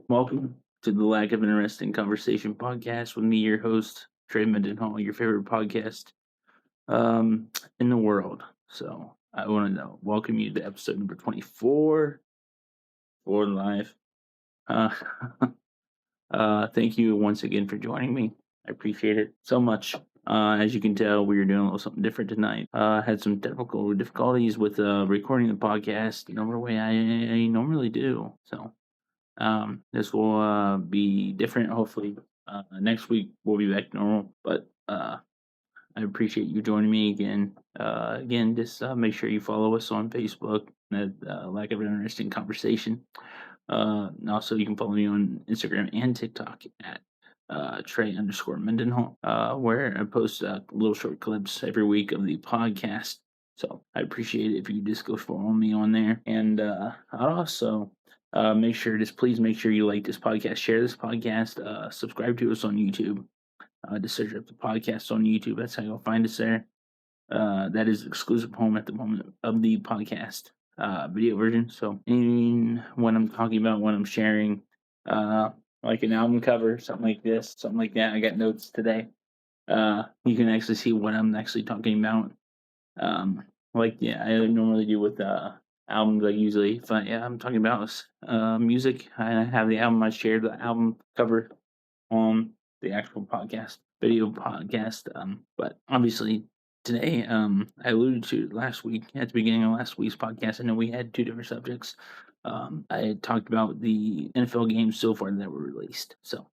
Welcome to the Lack of Interesting Conversation podcast with me, your host, Trey Mendenhall, your favorite podcast in the world. So I want to welcome you to episode number 24 for live. Uh, thank you once again for joining me. I appreciate it so much. As you can tell, we are doing a little something different tonight. Had some technical difficulties with recording the podcast the normal way I normally do. So this will be different. Hopefully, next week we'll be back to normal. But I appreciate you joining me again. Again, just make sure you follow us on Facebook at Lack of Interesting Conversation. And also, you can follow me on Instagram and TikTok at Trey_Mendenhall, where I post little short clips every week of the podcast. So I appreciate it if you just go follow me on there. And I'd also please make sure you like this podcast, share this podcast, subscribe to us on YouTube. Just search up the podcast on YouTube. That's how you'll find us there. That is exclusive home at the moment of the podcast video version. So when I'm talking about, when I'm sharing, like an album cover, something like this, something like that, I got notes today. You can actually see what I'm actually talking about. I normally do with albums. Like usually, if I'm talking about music, I have the album. I share the album cover on the actual podcast, video podcast. But obviously today, I alluded to last week at the beginning of last week's podcast. I know we had two different subjects. I talked about the NFL games so far that were released. So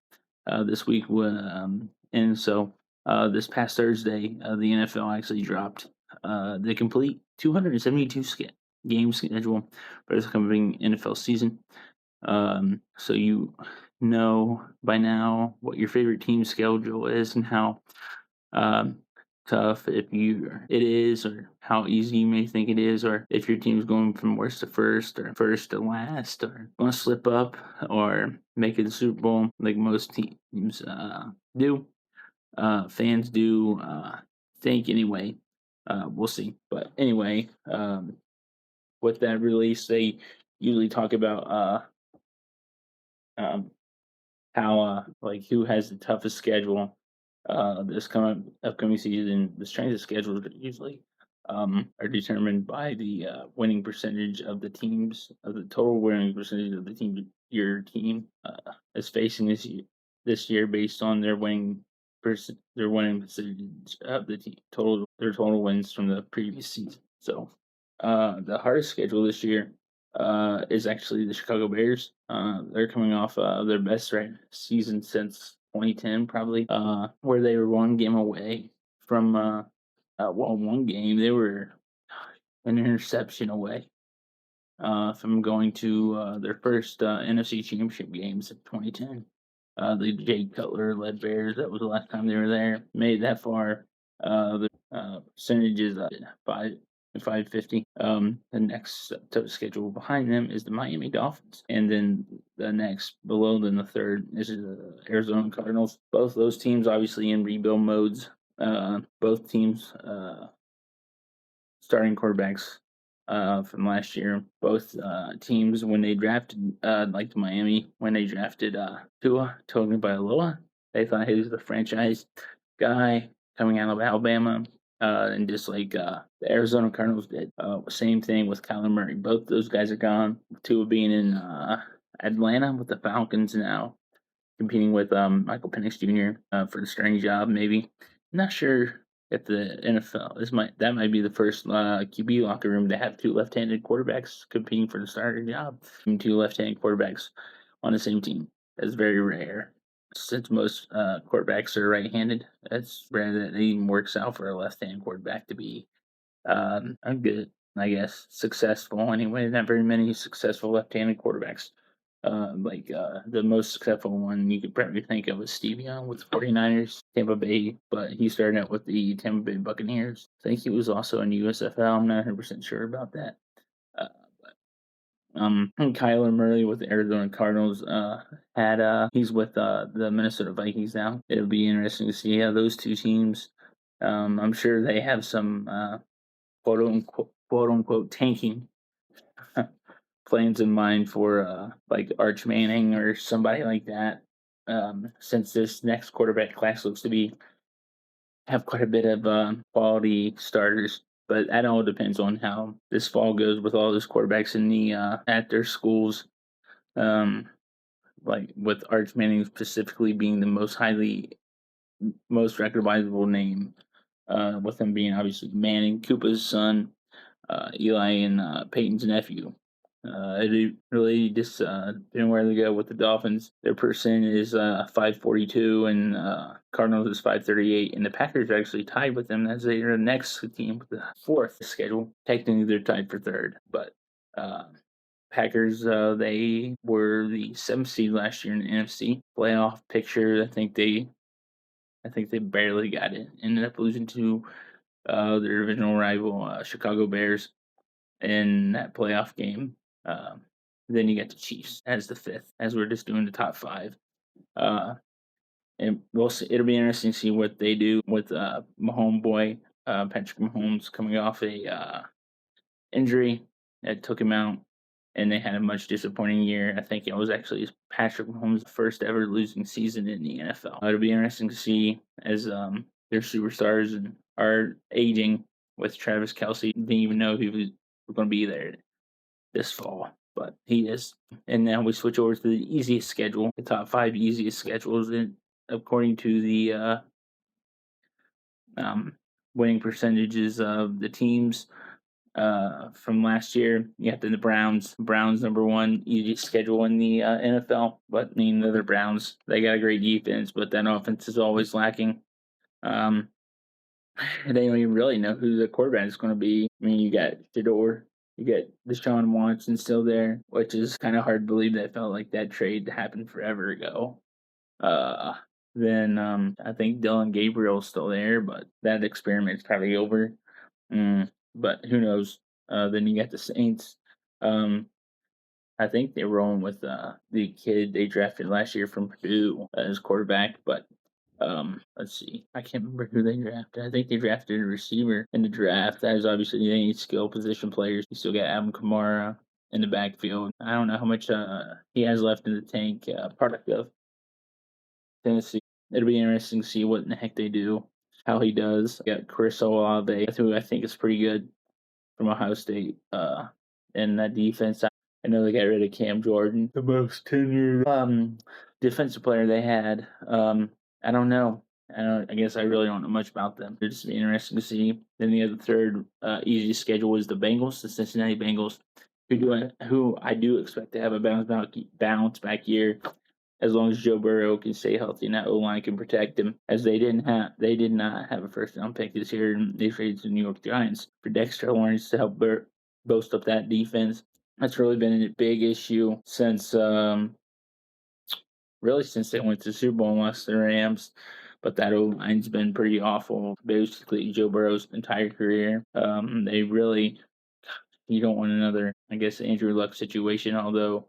this week this past Thursday, the NFL actually dropped the complete 272 game schedule for this coming NFL season. So you know by now what your favorite team's schedule is and how tough it is, or how easy you may think it is, or if your team's going from worst to first or first to last, or going to slip up or make it to the Super Bowl like most teams do. Fans do think anyway. We'll see. But anyway, with that release, they usually talk about um, how like who has the toughest schedule this upcoming season. The strength of schedules usually are determined by the winning percentage of the teams, of the total winning percentage of the team your team is facing this year based on their winning percentage of the team total wins from the previous season. So the hardest schedule this year is actually the Chicago Bears. They're coming off their best season since 2010, probably, where they were one game away from, one game. They were an interception away from going to their first NFC Championship games of 2010. The Jay Cutler led Bears, that was the last time they were there, made that far. The percentage is 550. The next schedule behind them is the Miami Dolphins, and then the next below them, the third, is the Arizona Cardinals. Both those teams obviously in rebuild modes. Both teams starting quarterbacks from last year. Both teams, when they drafted, like the Miami, when they drafted Tua Tagovailoa, they thought he was the franchise guy coming out of Alabama. And just like the Arizona Cardinals did, same thing with Kyler Murray. Both those guys are gone. Tua being in Atlanta with the Falcons now, competing with Michael Penix Jr. For the starting job. Maybe, not sure if the NFL that might be the first QB locker room to have two left-handed quarterbacks competing for the starting job. Two left-handed quarterbacks on the same team. That's very rare. Since most quarterbacks are right-handed, it's rare that it even works out for a left-handed quarterback to be a good, I guess, successful. Anyway, not very many successful left-handed quarterbacks. The most successful one you could probably think of was Steve Young with the 49ers, Tampa Bay, but he started out with the Tampa Bay Buccaneers. I think he was also in USFL. I'm not 100% sure about that. Kyler Murray with the Arizona Cardinals he's with the Minnesota Vikings now. It'll be interesting to see how those two teams. I'm sure they have some quote unquote tanking plans in mind for like Arch Manning or somebody like that. Since this next quarterback class looks to be have quite a bit of quality starters, but that all depends on how this fall goes with all those quarterbacks in the at their schools. Um, like with Arch Manning specifically being the most recognizable name, with him being obviously Manning, Koopa's son, Eli, and Peyton's nephew. It really just didn't where they go with the Dolphins. Their percent is 542, and Cardinals is 538, and the Packers are actually tied with them as they are the next team with the fourth schedule. Technically, they're tied for third, but Packers they were the seventh seed last year in the NFC playoff picture. I think they barely got it. Ended up losing to their original rival, Chicago Bears, in that playoff game. Then you get the Chiefs as the fifth, as we're just doing the top five. And we'll see, it'll be interesting to see what they do with Mahomes boy, Patrick Mahomes, coming off a injury that took him out, and they had a much disappointing year. I think it was actually Patrick Mahomes' first ever losing season in the NFL. It'll be interesting to see as their superstars and are aging. With Travis Kelce, didn't even know he was going to be there this fall, but he is. And now we switch over to the easiest schedule, the top 5 easiest schedules, and according to the winning percentages of the teams from last year. You have the Browns. Browns number 1 easiest schedule in the NFL, but I mean the Browns, they got a great defense, but that offense is always lacking. They don't even really know who the quarterback is going to be. I mean, you got Shador, you got Deshaun Watson still there, which is kind of hard to believe. That felt like that trade happened forever ago. Then I think Dylan Gabriel's still there, but that experiment's probably over. But who knows? Then you got the Saints. I think they're rolling with the kid they drafted last year from Purdue as quarterback, but let's see. I can't remember who they drafted. I think they drafted a receiver in the draft. That is obviously they need skill position players. You still got Alvin Kamara in the backfield. I don't know how much he has left in the tank. Product of Tennessee. It'll be interesting to see what in the heck they do, how he does. Got Chris Olave, who I think is pretty good from Ohio State. And that defense. I know they got rid of Cam Jordan, the most tenured defensive player they had. I don't know. I guess I really don't know much about them. It'll just be interesting to see. Then the other third easiest schedule is the Bengals, the Cincinnati Bengals, who I do expect to have a bounce back year, as long as Joe Burrow can stay healthy and that O line can protect him. As they did not have a first round pick this year, and they traded to the New York Giants for Dexter Lawrence to help boast up that defense. That's really been a big issue since really since they went to the Super Bowl and lost the Rams. But that O line's been pretty awful, basically Joe Burrow's entire career. They really, you don't want another, I guess, Andrew Luck situation, although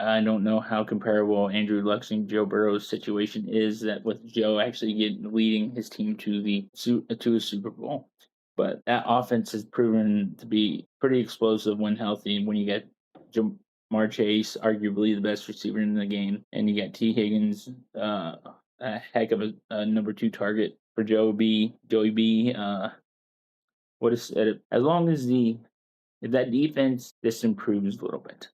I don't know how comparable Andrew Luck's and Joe Burrow's situation is, that with Joe actually leading his team to a Super Bowl. But that offense has proven to be pretty explosive when healthy. When you get Jamar Chase, arguably the best receiver in the game, and you got T. Higgins, a heck of a number 2 target for Joey B. What is it? As long as if that defense just improves a little bit,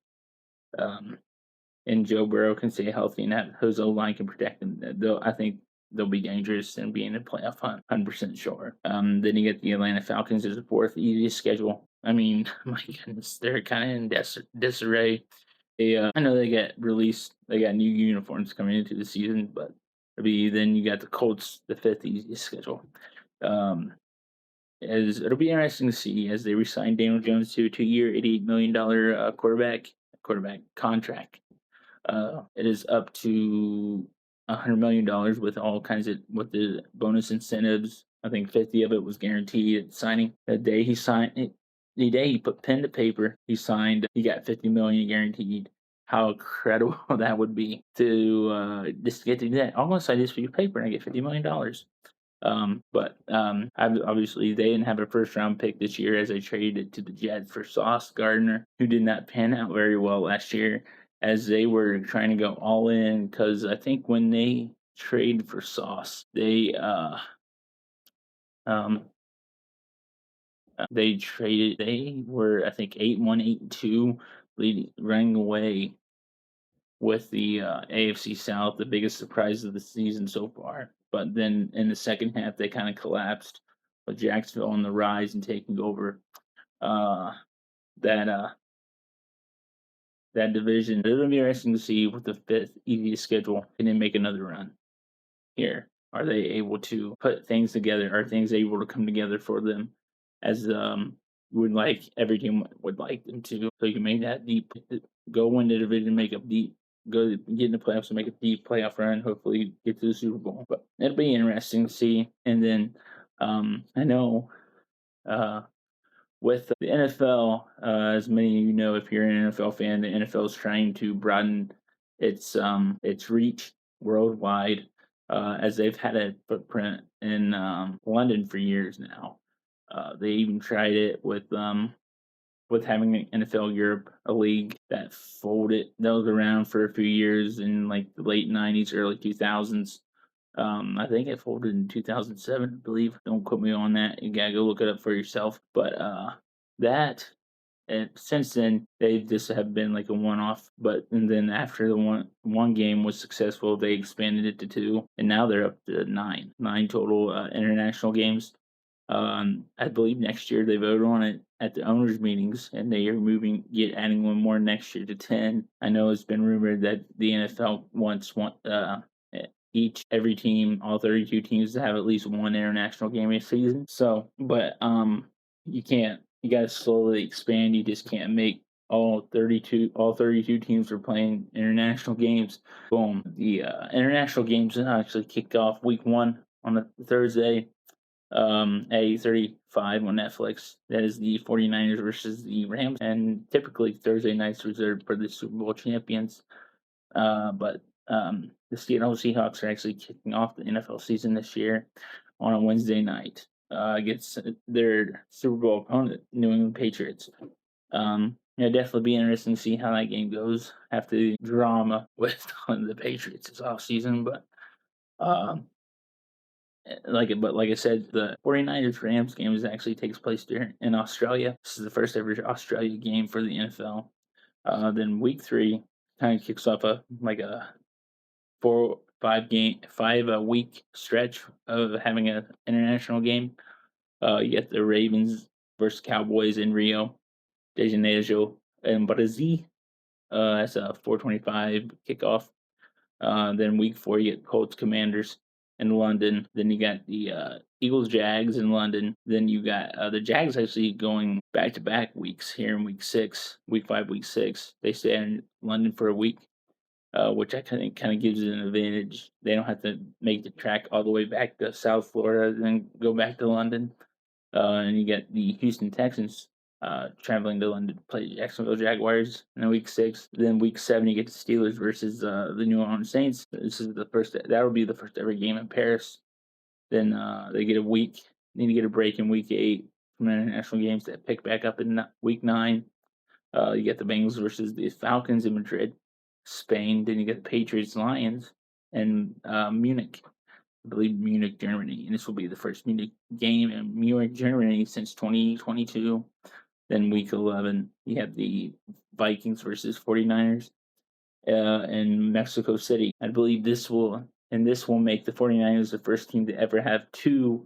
and Joe Burrow can stay healthy and that his O line can protect them, I think they'll be dangerous and be in the playoff hunt, 100% sure. Then you get the Atlanta Falcons as the 4th easiest schedule. I mean, my goodness, they're kind of in disarray. I know they got released, they got new uniforms coming into the season, but then you got the Colts, the 5th easiest schedule. It'll be interesting to see as they resign Daniel Jones to a 2-year, $88 million quarterback contract. It is up to $100 million with all kinds of with the bonus incentives. I think 50 of it was guaranteed at signing. The day he put pen to paper, he signed. He got $50 million guaranteed. How incredible that would be to just get to that. Almost I just for your paper and I get $50 million. Obviously they didn't have a first round pick this year as they traded it to the Jets for Sauce Gardner, who did not pan out very well last year as they were trying to go all in because I think when they traded for Sauce, um they were I think 8-1, 8-2, leading running away with the AFC South, the biggest surprise of the season so far. But then in the second half, they kind of collapsed with Jacksonville on the rise and taking over uh, that that division. It'll be interesting to see with the fifth easiest schedule. Can they make another run here? Are they able to put things together? Are things able to come together for them as would like every team would like them to? So you can make that deep, go win the division, make a deep, go get in the playoffs and make a deep playoff run. Hopefully get to the Super Bowl. But it'll be interesting to see. And then I know uh, with the NFL, as many of you know, if you're an NFL fan, the NFL is trying to broaden its reach worldwide, as they've had a footprint in London for years now. They even tried it with having an NFL Europe, a league that folded that was around for a few years in like the late '90s, early 2000s. I think it folded in 2007, I believe. Don't quote me on that. You gotta go look it up for yourself. But that and since then they just have been like a one-off. But and then after the one game was successful, they expanded it to two, and now they're up to nine total international games. I believe next year they vote on it at the owners' meetings, and they are adding one more next year to 10. I know it's been rumored that the NFL wants every team, all 32 teams, to have at least one international game a season. So, but you can't. You got to slowly expand. You just can't make all 32 teams are playing international games. Boom. The international games actually kicked off week 1 on a Thursday at 8:35 on Netflix. That is the 49ers versus the Rams, and typically Thursday nights reserved for the Super Bowl champions. But the Seattle Seahawks are actually kicking off the NFL season this year on a Wednesday night against their Super Bowl opponent, New England Patriots. It'll definitely be interesting to see how that game goes after the drama with the Patriots this off season. Um, like I said, the 49ers Rams game actually takes place there in Australia. This is the first ever Australia game for the NFL. Then week 3 kind of kicks off a 5 week stretch of having an international game. You get the Ravens versus Cowboys in Rio de Janeiro and Brazil. That's a 4:25 kickoff. Then week 4, you get Colts Commanders in London. Then you got the Eagles Jags in London. Then you got the Jags actually going back to back weeks here in week 6, week 5, week 6. They stay in London for a week, which I think kind of gives it an advantage. They don't have to make the track all the way back to South Florida, then go back to London. And you get the Houston Texans traveling to London to play Jacksonville Jaguars in week 6. Then week 7, you get the Steelers versus the New Orleans Saints. This is the first. That would be the first ever game in Paris. Then they get a week. Need to get a break in week 8 from international games that pick back up in week 9. You get the Bengals versus the Falcons in Madrid, Spain. Then you get the Patriots Lions and Munich. I believe Munich, Germany, and this will be the first Munich game in Munich, Germany since 2022. Then week 11, you have the Vikings versus 49ers in Mexico City. I believe this will make the 49ers the first team to ever have 2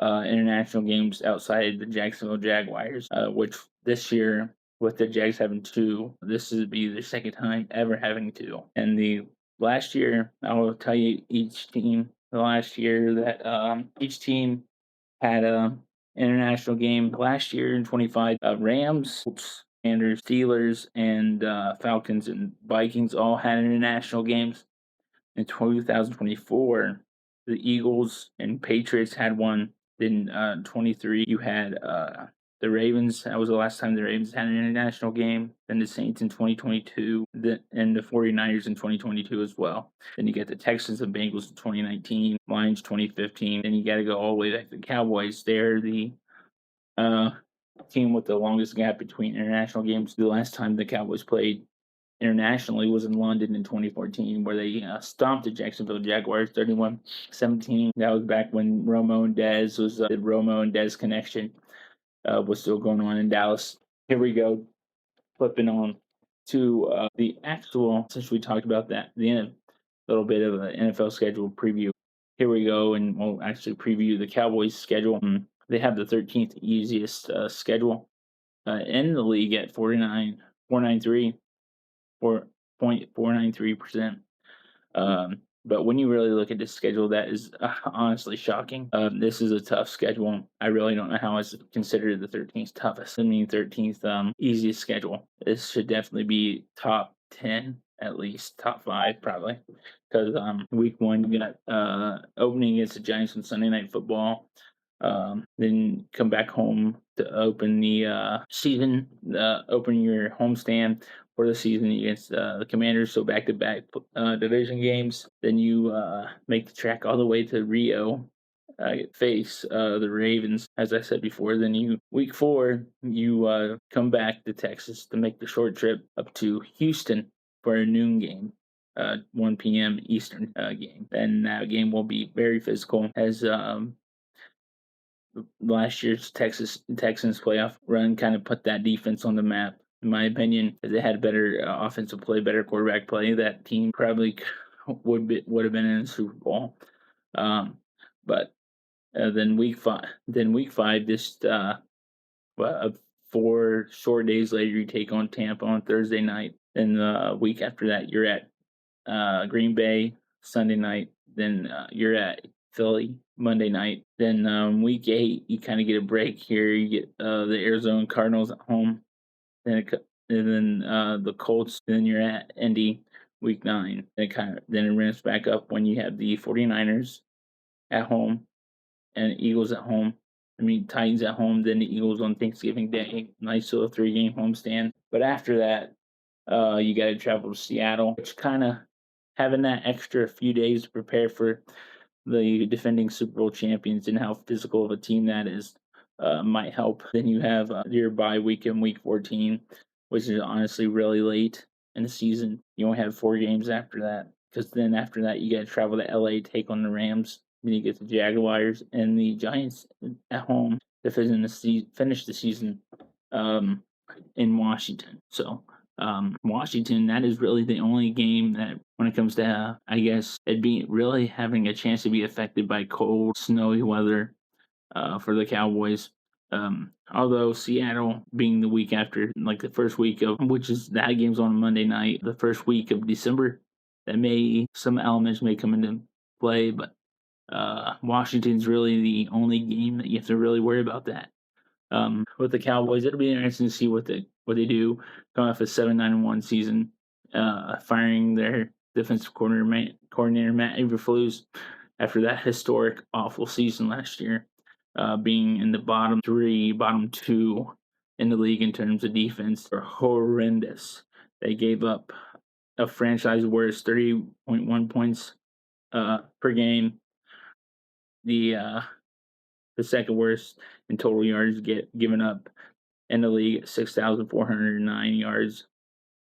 international games outside the Jacksonville Jaguars, which this year, with the Jags having 2, this would be the second time ever having 2. And the last year, I will tell you each team. The last year that each team had a international game. Last year in 25, Rams, Commanders, Steelers, and Falcons and Vikings all had international games. In 2024, the Eagles and Patriots had one. Then 23, you had the Ravens. That was the last time the Ravens had an international game. Then the Saints in 2022, and the 49ers in 2022 as well. Then you get the Texans and Bengals in 2019, Lions 2015. Then you got to go all the way back to the Cowboys. They're the team with the longest gap between international games. The last time the Cowboys played internationally was in London in 2014, where they stomped the Jacksonville Jaguars 31-17. That was back when Romo and Dez was the Romo and Dez connection was still going on in Dallas. Here we go, flipping on to the actual. Since we talked about that, little bit of an NFL schedule preview. Here we go, and we'll actually preview the Cowboys schedule. They have the 13th easiest schedule in the league at 4.93%. But when you really look at this schedule, that is honestly shocking. This is a tough schedule. I really don't know how it's considered the 13th toughest. I mean, 13th easiest schedule. This should definitely be top 10, at least top 5 probably. Because week 1 you got opening against the Giants on Sunday Night Football. Then come back home to open the season, open your homestand for the season against the Commanders. So back-to-back division games. Then you make the trek all the way to Rio, face the Ravens, as I said before. Then week 4, you come back to Texas to make the short trip up to Houston for a noon game. 1 p.m. Eastern game. And that game will be very physical, as last year's Texans playoff run kind of put that defense on the map. In my opinion, if they had better offensive play, better quarterback play, that team probably would have been in the Super Bowl. But then week 5, just 4 short days later, you take on Tampa on Thursday night. Then the week after that, you're at Green Bay Sunday night. Then you're at Philly Monday night. Then week 8, you kind of get a break here. You get the Arizona Cardinals at home. Then the Colts. Then you're at Indy week 9. Then it ramps back up when you have the 49ers at home and Eagles at home. Titans at home. Then the Eagles on Thanksgiving Day. Nice little 3-game homestand. But after that, you got to travel to Seattle, which kind of having that extra few days to prepare for the defending Super Bowl champions and how physical of a team that is might help. Then you have your bye week in week 14, which is honestly really late in the season. You only have 4 games after that, because then after that you got to travel to LA, take on the Rams. Then you get the Jaguars and the Giants at home to finish the season in Washington. So Washington, that is really the only game that, when it comes to, I guess, it'd be really having a chance to be affected by cold, snowy weather for the Cowboys. Although Seattle being the week after, like the first week of, which is that game's on Monday night, the first week of December, some elements may come into play, but Washington's really the only game that you have to really worry about that. With the Cowboys, it'll be interesting to see what they do coming off a 7-9-1 season, firing their defensive coordinator Matt Eberflus after that historic, awful season last year, being in the bottom 2 in the league in terms of defense. Are horrendous. They gave up a franchise worst 30.1 points per game. The second worst in total yards given up in the league, 6,409 yards.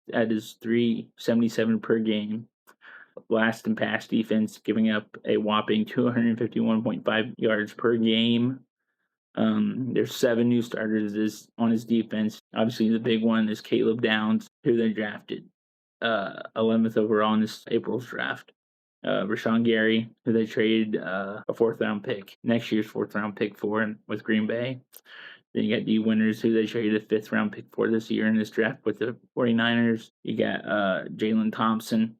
That is 377 per game. Last in pass defense, giving up a whopping 251.5 yards per game. There's 7 new starters on his defense. Obviously, the big one is Caleb Downs, who they drafted 11th overall in this April's draft. Rashawn Gary, who they traded a 4th-round pick, next year's 4th-round pick for with Green Bay. Then you got D Winters, who they traded a 5th-round pick for this year in this draft with the 49ers. You got Jalen Thompson,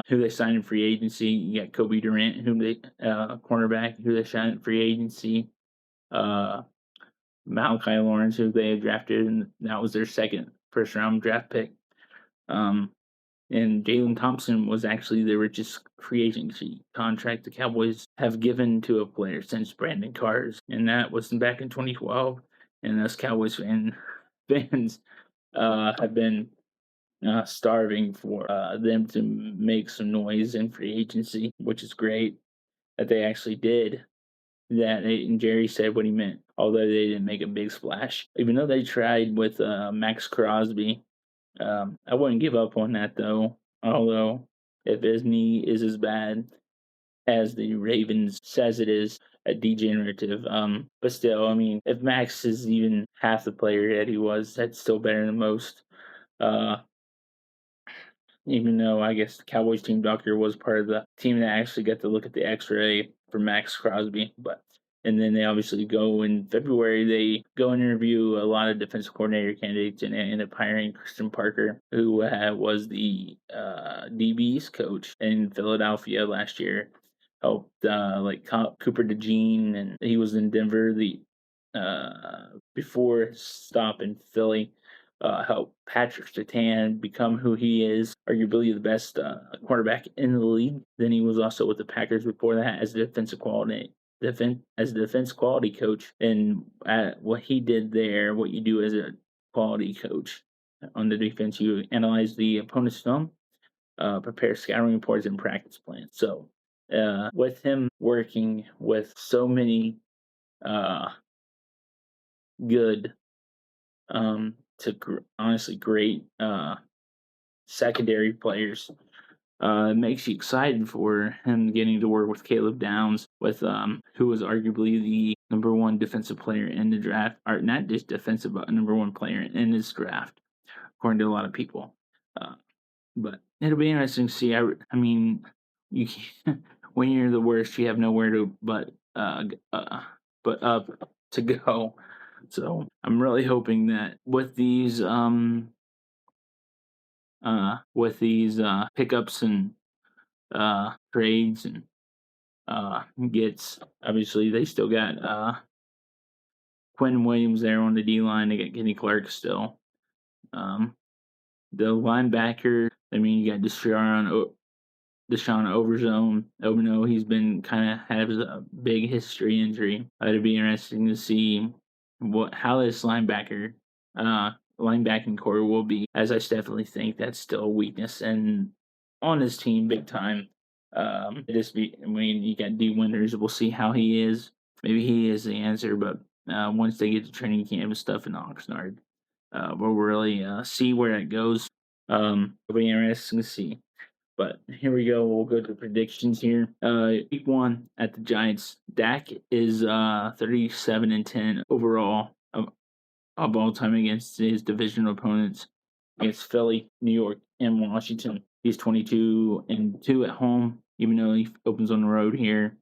who they signed in free agency. You got Kobe Durant, cornerback, who they signed in free agency. Malachi Lawrence, who they drafted, and that was their 2nd first-round draft pick. And Jalen Thompson was actually the richest free agency contract the Cowboys have given to a player since Brandon Carr's, and that was back in 2012. and us fans have been starving for them to make some noise in free agency, which is great that they actually did that. And Jerry said what he meant, although they didn't make a big splash. Even though they tried with Max Crosby, I wouldn't give up on that though. Although if his knee is as bad as the Ravens says it is, a degenerative. But still, I mean, if Max is even half the player that he was, that's still better than most. Uh, Even though I guess the Cowboys team doctor was part of the team that actually got to look at the X-ray for Max Crosby, but and then they obviously go in February. They go and interview a lot of defensive coordinator candidates and end up hiring Christian Parker, who was the DB's coach in Philadelphia last year. Helped Cooper DeJean, and he was in Denver the before stop in Philly. Help Patrick Surtain become who he is, arguably the best quarterback in the league. Then he was also with the Packers before that as a defense quality coach. And what he did there, what you do as a quality coach on the defense, you analyze the opponent's film, prepare scouting reports and practice plans. So with him working with so many uh, good honestly great secondary players. It makes you excited for him getting to work with Caleb Downs, with who was arguably the number one defensive player in the draft, or not just defensive, but number one player in this draft, according to a lot of people. But it'll be interesting to see. I mean, you when you're the worst, you have nowhere to but up to go. So I'm really hoping that with these pickups and trades and gets, obviously they still got Quinn Williams there on the D line. They got Kenny Clark still. The linebacker, I mean, you got Deshaun Overzone. Obino, he's been kind of has a big history injury. It'd be interesting to see how this linebacking core will be, as I definitely think that's still a weakness and on his team big time. I mean, you got D Winters. We'll see how he is. Maybe he is the answer, but once they get to training camp and stuff in Oxnard, we'll really see where it goes. It'll be interesting to see. But here we go. We'll go to predictions here. Week 1 at the Giants. Dak is 37-10 overall of all time against his division opponents, against Philly, New York, and Washington. He's 22-2 at home, even though he opens on the road here.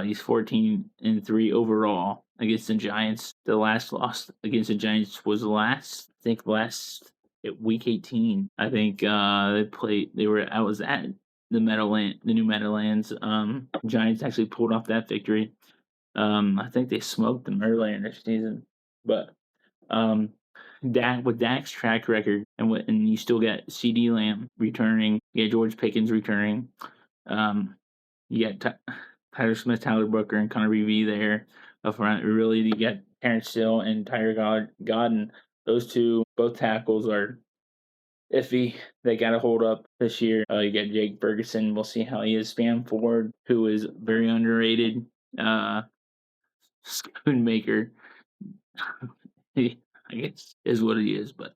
He's 14-3 overall against the Giants. The last loss against the Giants was last week 18. I think I was at the new Meadowlands. Giants actually pulled off that victory. I think they smoked them earlier in the season, but with Dak's track record and you still get CD Lamb returning, you get George Pickens returning, you got Tyler Smith, Tyler Booker, and Connor BB there up front. Really, you got Terrence Hill and Tyler Godden. Those two, both tackles are iffy. They got to hold up this year. You got Jake Ferguson. We'll see how he is. Spam Ford, who is very underrated. Spoonmaker, I guess, is what he is. But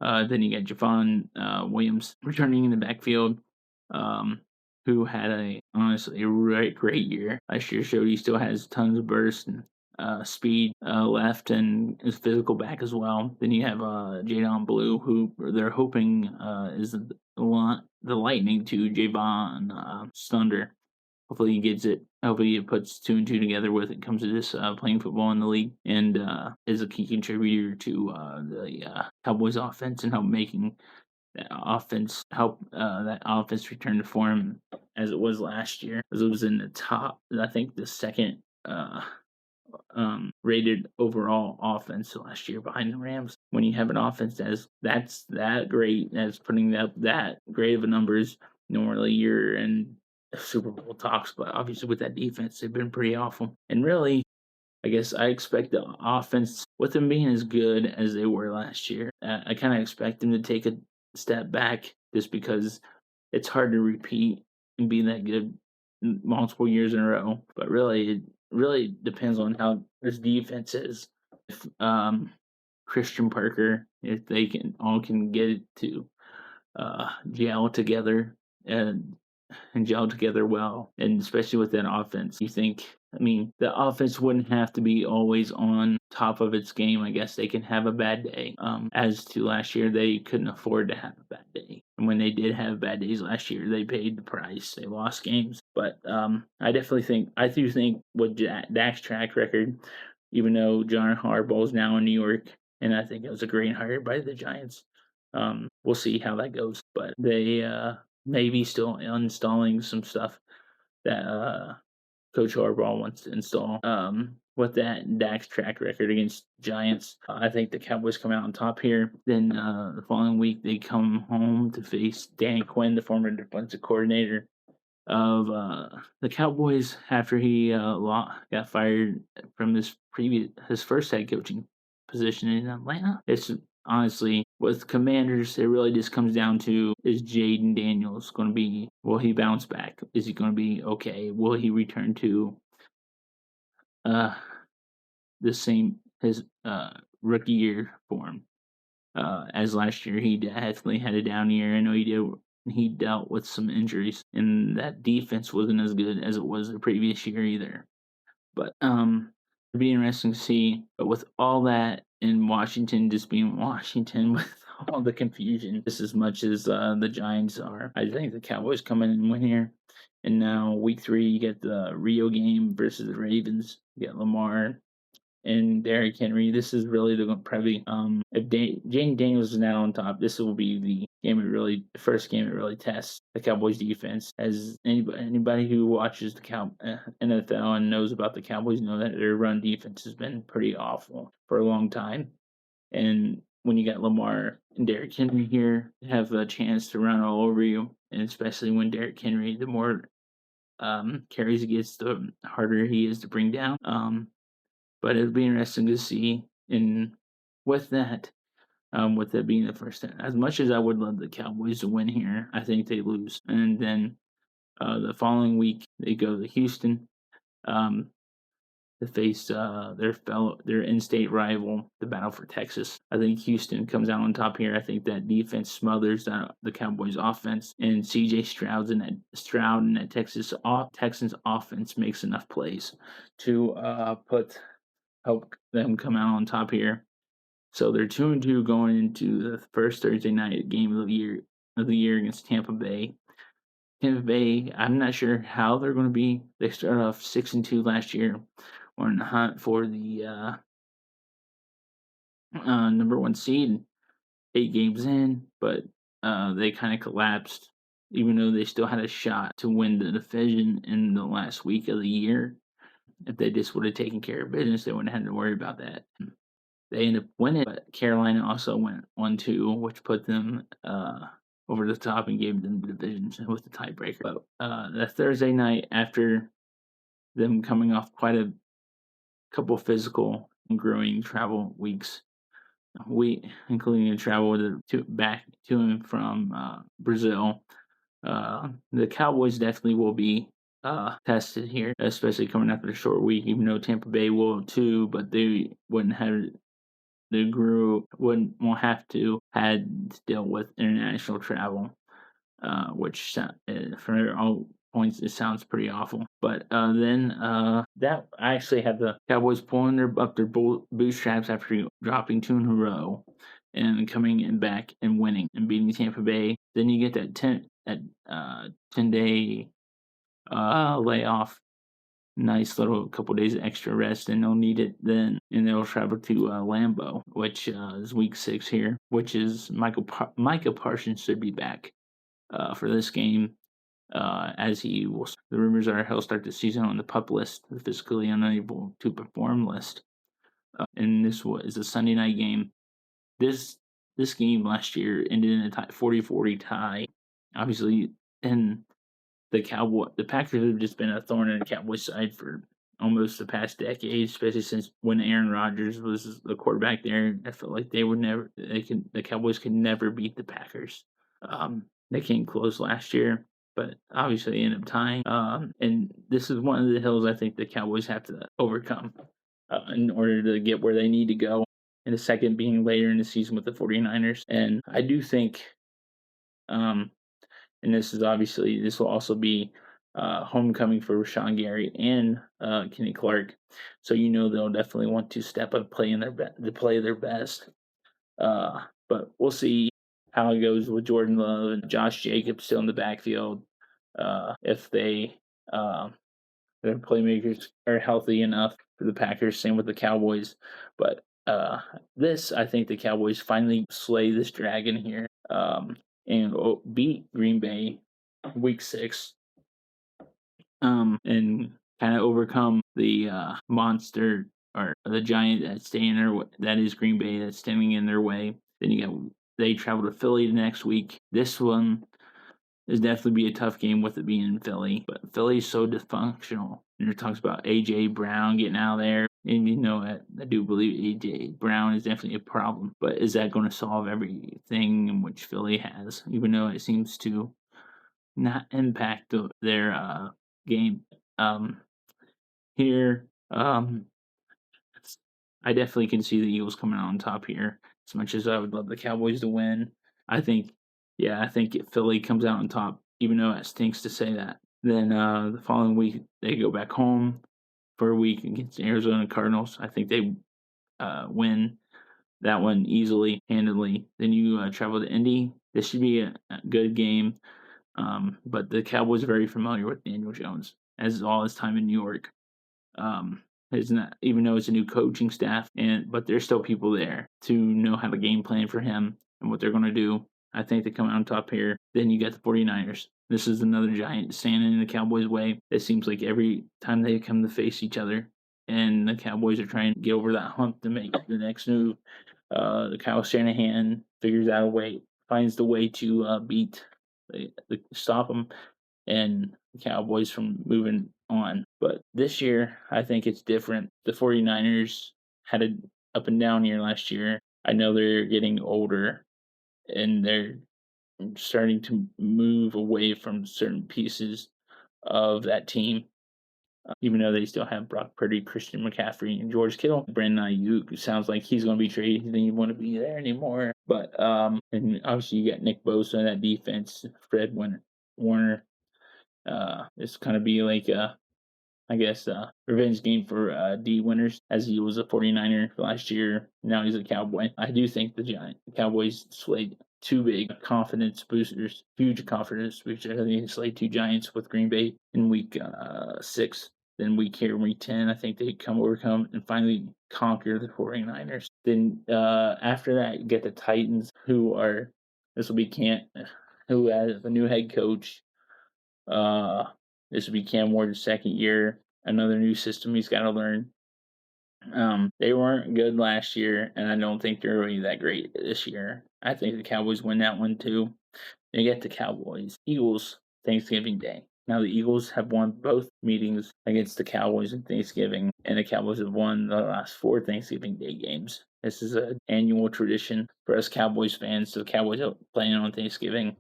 then you got Javon Williams returning in the backfield, who had honestly a great year. Last year showed he still has tons of burst and speed left and is physical back as well. Then you have Jadon Blue, who they're hoping is the lightning to Javon Thunder. Hopefully he gets it. Hopefully he puts 2 and 2 together with it. Comes to this playing football in the league and is a key contributor to the Cowboys offense and making that offense return to form as it was last year. As it was in the top, I think the second rated overall offense last year behind the Rams. When you have an offense that's that great, that's putting up that great of numbers, normally you're in Super Bowl talks, but obviously with that defense, they've been pretty awful. And really, I guess I expect the offense, with them being as good as they were last year, I kind of expect them to take a step back just because it's hard to repeat and be that good multiple years in a row. But really, it really depends on how this defense is. If Christian Parker, if they can get it to gel together and gel together well, and especially with that offense. You think, I mean, the offense wouldn't have to be always on top of its game. I guess they can have a bad day. As to last year, they couldn't afford to have a bad day. And when they did have bad days last year, they paid the price. They lost games. But I do think with Dak's track record, even though John Harbaugh is now in New York, and I think it was a great hire by the Giants. We'll see how that goes. But they maybe still installing some stuff that Coach Harbaugh wants to install. With that Dak's track record against Giants, I think the Cowboys come out on top here. Then the following week, they come home to face Danny Quinn, the former defensive coordinator of the Cowboys, after he got fired from his first head coaching position in Atlanta. It's honestly, with Commanders, it really just comes down to, is Jaden Daniels going to be, will he bounce back? Is he going to be okay? Will he return to the same, his rookie year form as last year? He definitely had a down year. I know he did. He dealt with some injuries, and that defense wasn't as good as it was the previous year either. But it'd be interesting to see. But with all that in Washington, just being Washington with all the confusion, just as much as the Giants are, I think the Cowboys come in and win here. And now week 3, you get the Rio game versus the Ravens. You get Lamar and Derrick Henry. This is really probably if Jaden Daniels is now on top, this will be the first game it really tests the Cowboys defense. As anybody who watches the NFL and knows about the Cowboys know that their run defense has been pretty awful for a long time. And when you got Lamar and Derrick Henry here, have a chance to run all over you, and especially when Derrick Henry, the more carries he gets, the harder he is to bring down. But it'll be interesting to see. And with that, with it being the first time, as much as I would love the Cowboys to win here, I think they lose. And then the following week, they go to Houston to face their in-state rival, the Battle for Texas. I think Houston comes out on top here. I think that defense smothers the Cowboys' offense, and C.J. Stroud and that Texans offense makes enough plays to help them come out on top here. So they're 2-2 going into the first Thursday night game of the year against Tampa Bay. Tampa Bay, I'm not sure how they're going to be. They started off 6-2 last year. We're in the hunt for the number 1 seed, 8 games in, but they kind of collapsed, even though they still had a shot to win the division in the last week of the year. If they just would have taken care of business, they wouldn't have had to worry about that. They ended up winning, but Carolina also went 1-2, which put them over the top and gave them the division with the tiebreaker. But that Thursday night, after them coming off quite a couple physical and growing travel weeks, including a travel back to and from Brazil, the Cowboys definitely will be tested here, especially coming after a short week, even though Tampa Bay will too, but they won't have to deal with international travel, which for all points it sounds pretty awful. But then that I actually had the Cowboys pulling their bootstraps after dropping 2 in a row and coming back and winning and beating Tampa Bay. Then you get that 10-day layoff. Nice little couple days of extra rest, and they'll need it then. And they'll travel to Lambeau, which is week 6 here, which is Micah Parsons should be back for this game, as he will. The rumors are he'll start the season on the PUP list, the physically unable to perform list. And this is a Sunday night game. This game last year ended in a 40-40 tie. Obviously, and the Packers have just been a thorn in the Cowboys' side for almost the past decade, especially since when Aaron Rodgers was the quarterback there. I felt like the Cowboys could never beat the Packers. They came close last year, but obviously they ended up tying. And this is one of the hills I think the Cowboys have to overcome in order to get where they need to go. And the second being later in the season with the 49ers. And I do think, and this will also be homecoming for Rashawn Gary and Kenny Clark. So they'll definitely want to step up, to play their best. But we'll see how it goes with Jordan Love and Josh Jacobs still in the backfield. If their playmakers are healthy enough for the Packers, same with the Cowboys. But I think the Cowboys finally slay this dragon here and beat Green Bay week 6 and kind of overcome the monster or the giant that is Green Bay that's standing in their way. Then they travel to Philly the next week. This one is definitely be a tough game with it being in Philly, but Philly's so dysfunctional. And it talks about AJ Brown getting out of there, and I do believe AJ Brown is definitely a problem. But is that going to solve everything in which Philly has? Even though it seems to not impact their game here. I definitely can see the Eagles coming out on top here. As much as I would love the Cowboys to win, I think if Philly comes out on top, even though it stinks to say that. Then the following week they go back home for a week against the Arizona Cardinals. I think they win that one easily, handily. Then you travel to Indy. This should be a good game. But the Cowboys are very familiar with Daniel Jones, as is all his time in New York. It's not, even though it's a new coaching staff, but there's still people there to know how to game plan for him and what they're going to do. I think they come out on top here. Then you got the 49ers. This is another giant standing in the Cowboys' way. It seems like every time they come to face each other, and the Cowboys are trying to get over that hump to make the next move. The Kyle Shanahan finds the way to stop them and the Cowboys from moving on. But this year, I think it's different. The 49ers had an up and down year last year. I know they're getting older and they're starting to move away from certain pieces of that team. Even though they still have Brock Purdy, Christian McCaffrey, and George Kittle, Brandon Ayuk sounds like he's going to be traded. He doesn't even want to be there anymore. But and obviously you got Nick Bosa in that defense, Fred Warner. It's kind of be like revenge game for D Winters, as he was a 49er last year. Now he's a Cowboy. I do think the Cowboys slayed two big confidence boosters, huge confidence boosters. I think they slayed two Giants with Green Bay in week 6. Then week 10, I think they overcome and finally conquer the 49ers. Then after that, you get the Titans, who has a new head coach. This will be Cam Ward's second year, another new system he's got to learn. They weren't good last year, and I don't think they're really that great this year. I think the Cowboys win that one too. They get the Eagles, Thanksgiving Day. Now the Eagles have won both meetings against the Cowboys on Thanksgiving, and the Cowboys have won the last 4 Thanksgiving Day games. This is an annual tradition for us Cowboys fans. So the Cowboys are playing on Thanksgiving.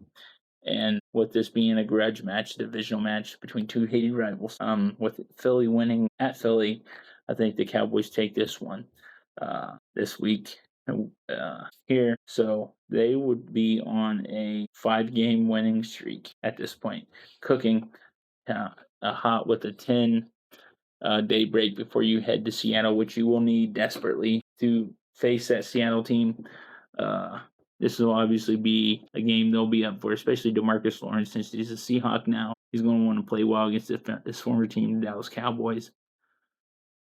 And with this being a grudge match, divisional match between two hated rivals, with Philly winning at Philly, I think the Cowboys take this one this week here. So they would be on a 5-game winning streak at this point, cooking hot with a 10-day break before you head to Seattle, which you will need desperately to face that Seattle team. This will obviously be a game they'll be up for, especially DeMarcus Lawrence, since he's a Seahawk now. He's going to want to play well against his former team, the Dallas Cowboys.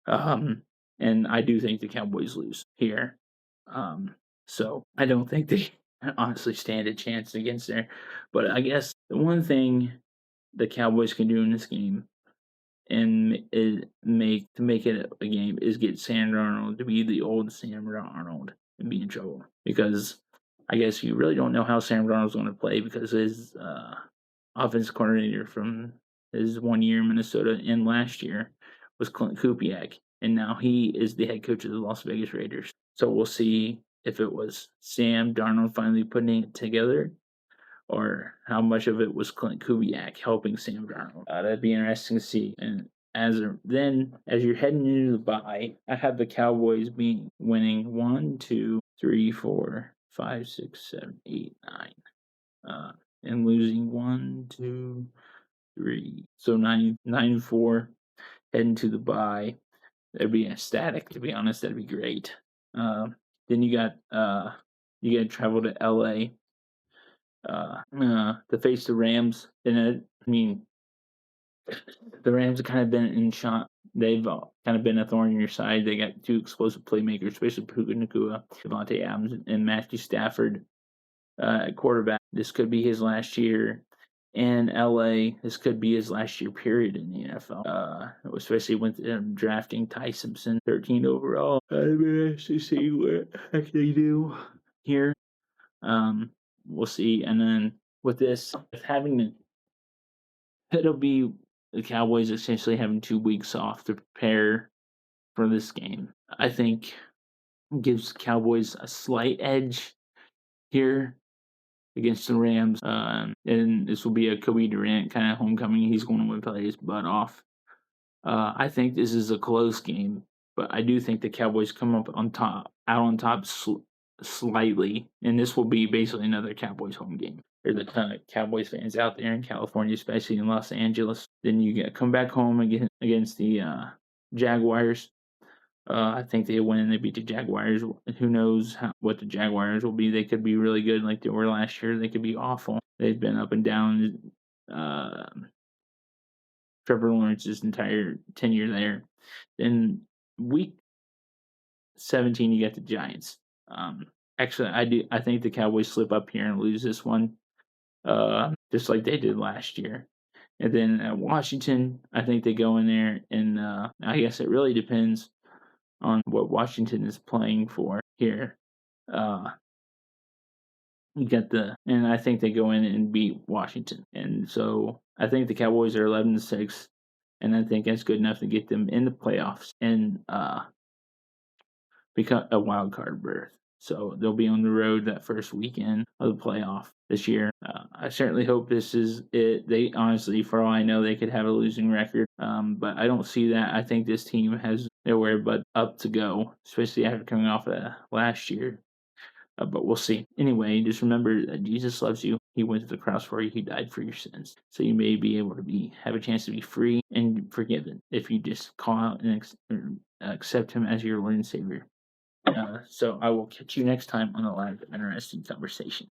And I do think the Cowboys lose here. So I don't think they honestly stand a chance against there. But I guess the one thing the Cowboys can do in this game and make it a game is get Sam Darnold to be the old Sam Darnold and be in trouble, because I guess you really don't know how Sam Darnold's going to play, because his offensive coordinator from his 1 year in Minnesota and last year was Clint Kubiak, and now he is the head coach of the Las Vegas Raiders. So we'll see if it was Sam Darnold finally putting it together, or how much of it was Clint Kubiak helping Sam Darnold. That'd be interesting to see. And as you're heading into the bye, I have the Cowboys winning 1, 2, 3, 4, 5, 6, 7, 8, 9, and losing 1, 2, 3. So 9-4 heading to the bye. That'd be ecstatic, to be honest. That'd be great. Then you got to travel to LA to face the Rams. And the Rams have kind of been in shot. They've kind of been a thorn in your side. They got two explosive playmakers, especially Puka Nacua, Devontae Adams, and Matthew Stafford at quarterback. This could be his last year in LA. This could be his last year period in the NFL. Especially with them drafting Ty Simpson 13 overall. I'd be interested to see what heck they do here. We'll see. And then with this, it'll be the Cowboys essentially having 2 weeks off to prepare for this game. I think gives Cowboys a slight edge here against the Rams. And this will be a Kobe Durant kind of homecoming. He's going to play his butt off. I think this is a close game, but I do think the Cowboys come up out on top slightly, and this will be basically another Cowboys home game. There's a ton of Cowboys fans out there in California, especially in Los Angeles. Then you come back home against the Jaguars. I think they win. They beat the Jaguars. Who knows what the Jaguars will be? They could be really good, like they were last year. They could be awful. They've been up and down. Trevor Lawrence's entire tenure there. Then week 17, you got the Giants. Actually, I think the Cowboys slip up here and lose this one, just like they did last year. And then at Washington, I think they go in there, and I guess it really depends on what Washington is playing for here. And I think they go in and beat Washington, and so I think the Cowboys are 11-6, and I think that's good enough to get them in the playoffs and become a wild card berth. So they'll be on the road that first weekend of the playoff this year. I certainly hope this is it. They honestly, for all I know, they could have a losing record, but I don't see that. I think this team has nowhere but up to go, especially after coming off of last year. But we'll see. Anyway, just remember that Jesus loves you. He went to the cross for you. He died for your sins. So you may be able to have a chance to be free and forgiven if you just call out and accept him as your Lord and Savior. So I will catch you next time on the Live Interesting Conversation.